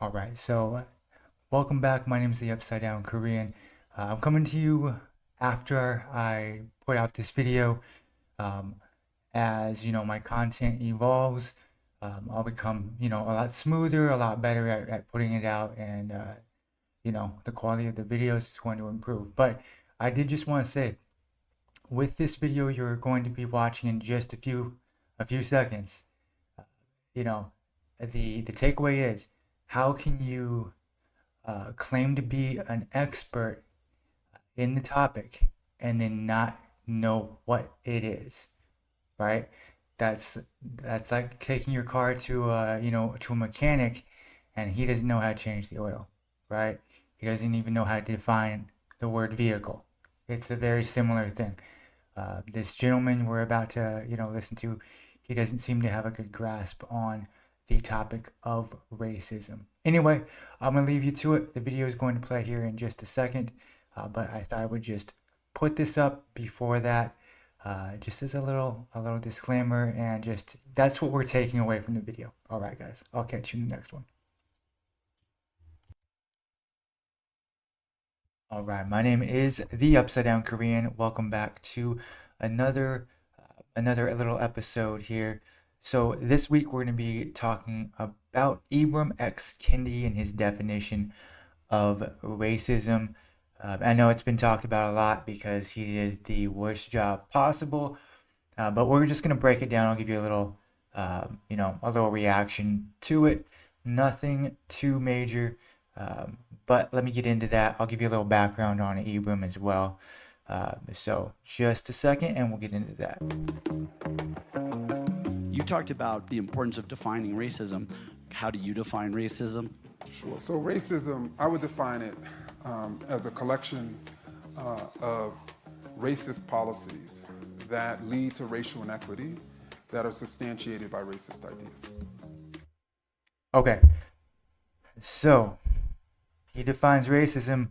All right, so welcome back. My name is the Upside Down Korean. I'm coming to you after I put out this video. Um, as you know, my content evolves. I'll become, a lot smoother, a lot better at putting it out, and the quality of the videos is going to improve. But I did just want to say, with this video you're going to be watching in just a few seconds, you know, the takeaway is how can you claim to be an expert in the topic and then not know what it is, right? That's like taking your car to to a mechanic and he doesn't know how to change the oil, right? He doesn't even know how to define the word vehicle. It's a very similar thing. This gentleman we're about to, listen to, he doesn't seem to have a good grasp on the topic of racism. Anyway, I'm gonna leave you to it. The video is going to play here in just a second, but I thought I would just put this up before that, just as a little disclaimer, and just that's what we're taking away from the video. All right, guys, I'll catch you in the next one. All right, my name is the Upside Down Korean. Welcome back to another another little episode here. So this week we're going to be talking about Ibram X. Kendi and his definition of racism. I know it's been talked about a lot because he did the worst job possible, but we're just going to break it down. I'll give you a little, a little reaction to it. Nothing too major, but let me get into that. I'll give you a little background on Ibram as well. So just a second and we'll get into that. You talked about the importance of defining racism. How do you define racism? Sure. So racism, I would define it as a collection of racist policies that lead to racial inequity that are substantiated by racist ideas. Okay, so he defines racism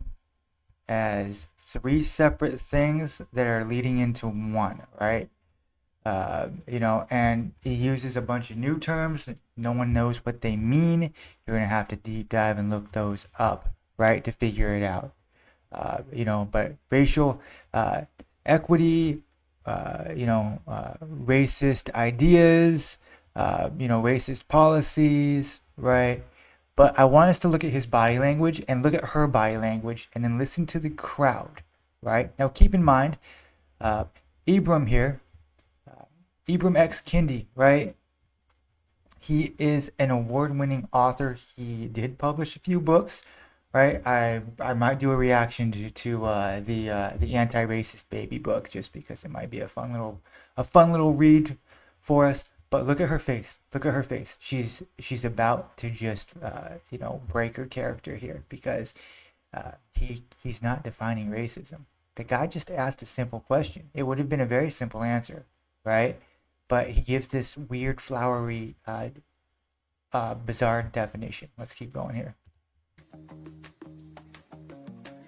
as three separate things that are leading into one, right? And he uses a bunch of new terms. No one knows what they mean. You're gonna have to deep dive and look those up, right, to figure it out. But racial equity, racist ideas, racist policies, right? But I want us to look at his body language and look at her body language and then listen to the crowd, right? Now keep in mind, Ibram here, Ibram X. Kendi, right? He is an award-winning author. He did publish a few books, right? I might do a reaction to the anti-racist baby book just because it might be a fun little read for us. But look at her face. Look at her face. She's about to just break her character here because he's not defining racism. The guy just asked a simple question. It would have been a very simple answer, right? But he gives this weird, flowery, bizarre definition. Let's keep going here.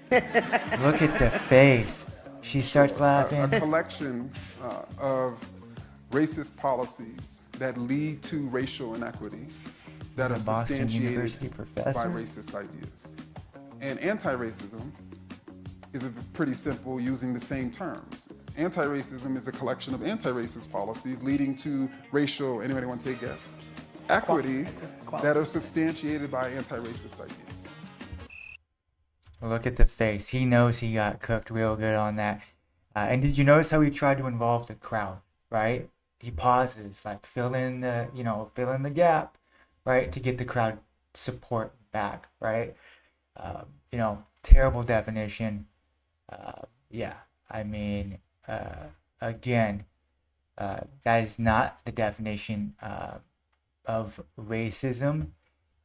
Look at the face. She starts laughing. A collection of racist policies that lead to racial inequity that are He's a Boston substantiated University by professor. racist ideas. And anti-racism is pretty simple using the same terms. Anti-racism is a collection of anti-racist policies leading to racial, anybody want to take a guess? Equity that are substantiated by anti-racist ideas. Look at the face. He knows he got cooked real good on that. And did you notice how he tried to involve the crowd, right? He pauses, like fill in the gap, right, to get the crowd support back, right? Terrible definition. Again, that is not the definition of racism.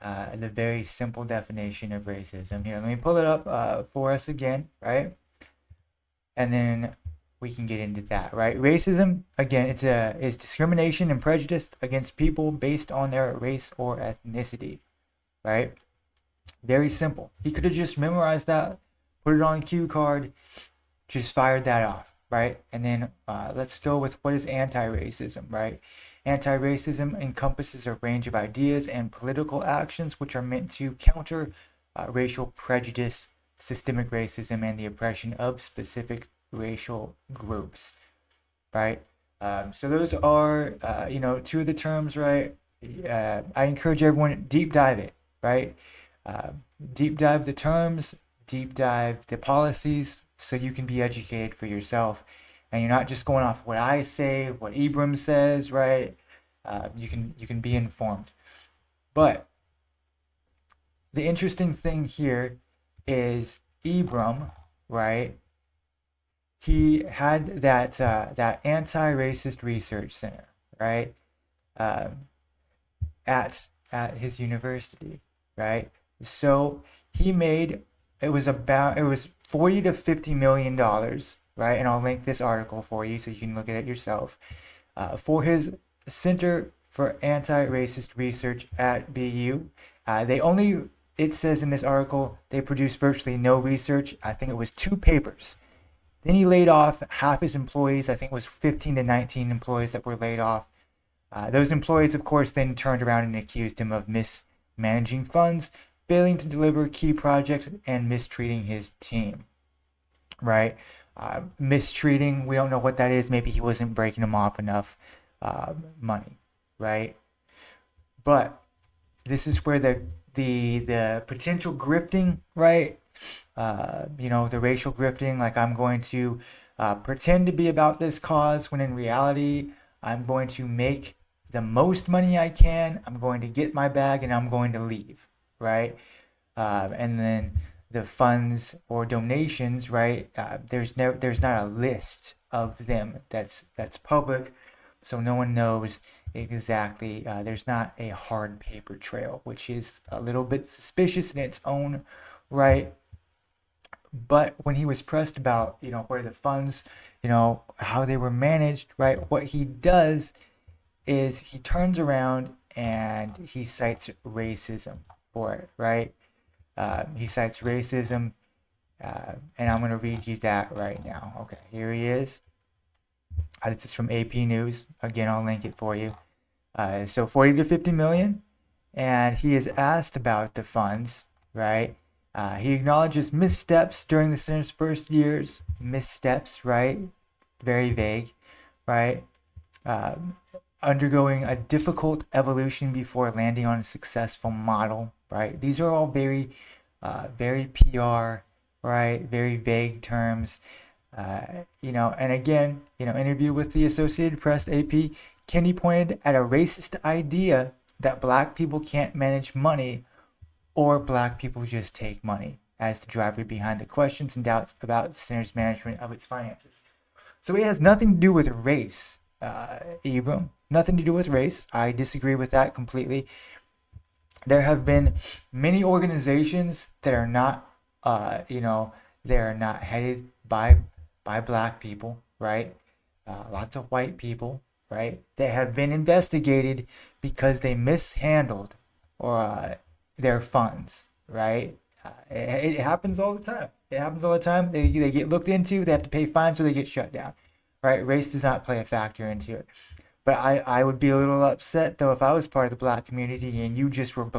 The very simple definition of racism. Here, let me pull it up for us again, right? And then we can get into that, right? Racism, again, is discrimination and prejudice against people based on their race or ethnicity, right? Very simple. He could have just memorized that, put it on a cue card, just fired that off, right? And then let's go with what is anti-racism, right? Anti-racism encompasses a range of ideas and political actions which are meant to counter racial prejudice, systemic racism, and the oppression of specific racial groups, right? So those are, two of the terms, right? I encourage everyone to deep dive it, right? Deep dive the terms, deep dive the policies, so you can be educated for yourself, and you're not just going off what I say, what Ibram says, right? You can be informed. But the interesting thing here is Ibram, right? He had that anti-racist research center, right? At his university, right? So he made it was 40 to 50 million dollars, right? And I'll link this article for you so you can look at it yourself. For his Center for Anti-Racist Research at BU, it says in this article they produced virtually no research. I think it was 2 papers. Then he laid off half his employees. I think it was 15 to 19 employees that were laid off. Those employees, of course, then turned around and accused him of mismanaging funds, failing to deliver key projects, and mistreating his team, right? Mistreating, we don't know what that is. Maybe he wasn't breaking them off enough money, right? But this is where the potential grifting, right? The racial grifting, like I'm going to pretend to be about this cause when in reality I'm going to make the most money I can, I'm going to get my bag, and I'm going to leave, right? And then the funds or donations, right? There's not a list of them that's public, so no one knows exactly. There's not a hard paper trail, which is a little bit suspicious in its own right. But when he was pressed about, where the funds, how they were managed, right? What he does is he turns around and he cites racism for it, right? He cites racism, and I'm going to read you that right now. Okay, here he is. This is from AP News. Again, I'll link it for you. So 40 to 50 million, and he is asked about the funds, right? He acknowledges missteps during the center's first years. Missteps, right? Very vague, right? Undergoing a difficult evolution before landing on a successful model, right? These are all very PR, right? Very vague terms. And again, interview with the Associated Press, AP, Kendi pointed at a racist idea that black people can't manage money or black people just take money as the driver behind the questions and doubts about the center's management of its finances. So it has nothing to do with race, Ibram. Nothing to do with race. I disagree with that completely. There have been many organizations that are not, they are not headed by black people, right? Lots of white people, right? That have been investigated because they mishandled or their funds, right? It happens all the time. It happens all the time. They get looked into. They have to pay fines, so they get shut down, right? Race does not play a factor into it. But I would be a little upset though if I was part of the black community and you just were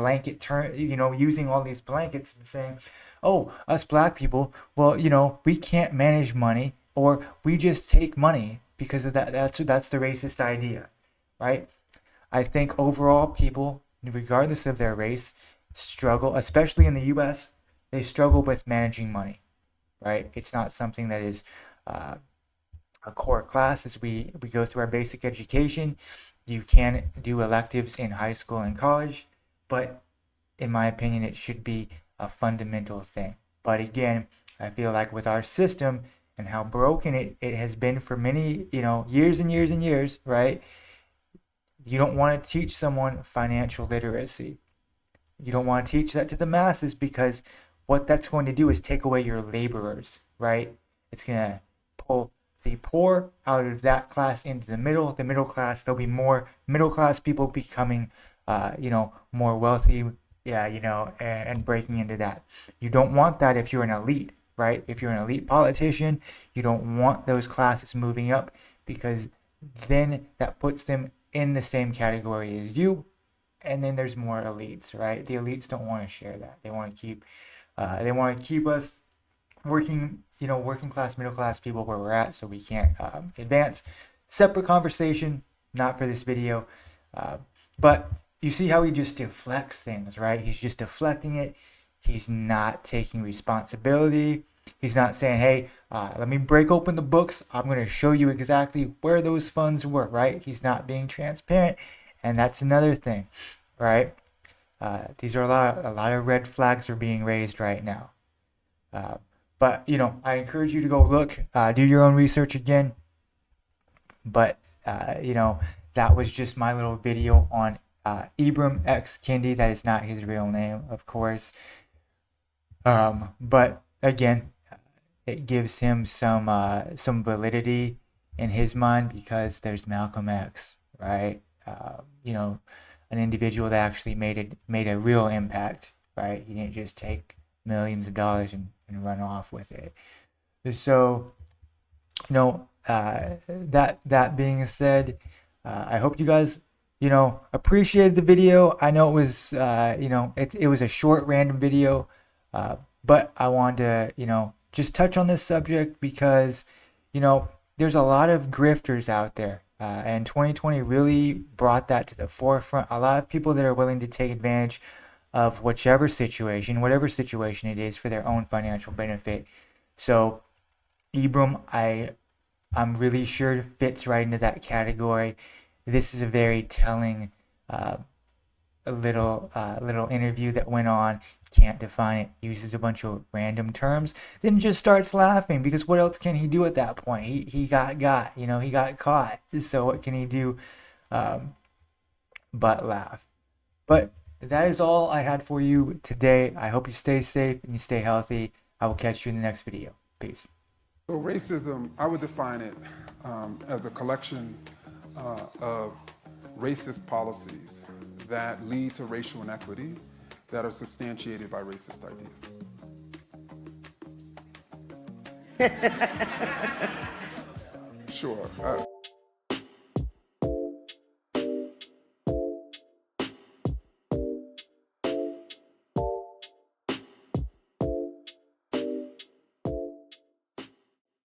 using all these blankets and saying, oh, us black people, well, we can't manage money or we just take money because of that. That's the racist idea, right? I think overall people, regardless of their race, struggle, especially in the U.S., they struggle with managing money, right? It's not something that is a core class as we go through our basic education. You can do electives in high school and college, but in my opinion, it should be a fundamental thing. But again, I feel like with our system and how broken it has been for many, years and years and years, right? You don't want to teach someone financial literacy. You don't want to teach that to the masses because what that's going to do is take away your laborers, right? It's going to pull the poor out of that class into the middle class. There'll be more middle class people becoming, more wealthy, and breaking into that. You don't want that if you're an elite, right? If you're an elite politician, you don't want those classes moving up because then that puts them in the same category as you, and then there's more elites, right? The elites don't want to share that. They want to keep us working class, middle class people where we're at, so we can't advance. Separate conversation, not for this video. But you see how he just deflects things, right? He's just deflecting it. He's not taking responsibility. He's not saying, hey, let me break open the books. I'm going to show you exactly where those funds were, right? He's not being transparent. And that's another thing, right? These are a lot of red flags are being raised right now. But, I encourage you to go look, do your own research again. But, that was just my little video on Ibram X. Kendi. That is not his real name, of course. But again, it gives him some validity in his mind because there's Malcolm X, right? An individual that actually made a real impact, right? He didn't just take millions of dollars and run off with it. So, that being said, I hope you guys, appreciated the video. I know it was, it was a short random video, but I wanted to, just touch on this subject because, there's a lot of grifters out there. And 2020 really brought that to the forefront. A lot of people that are willing to take advantage of whatever situation it is for their own financial benefit. So Ibram, I'm really sure fits right into that category. This is a very telling little interview that went on. Can't define it, uses a bunch of random terms, then just starts laughing because what else can he do at that point? He got he got caught. So what can he do but laugh? But that is all I had for you today. I hope you stay safe and you stay healthy. I will catch you in the next video. Peace. So racism, I would define it as a collection of racist policies that lead to racial inequity that are substantiated by racist ideas. Sure.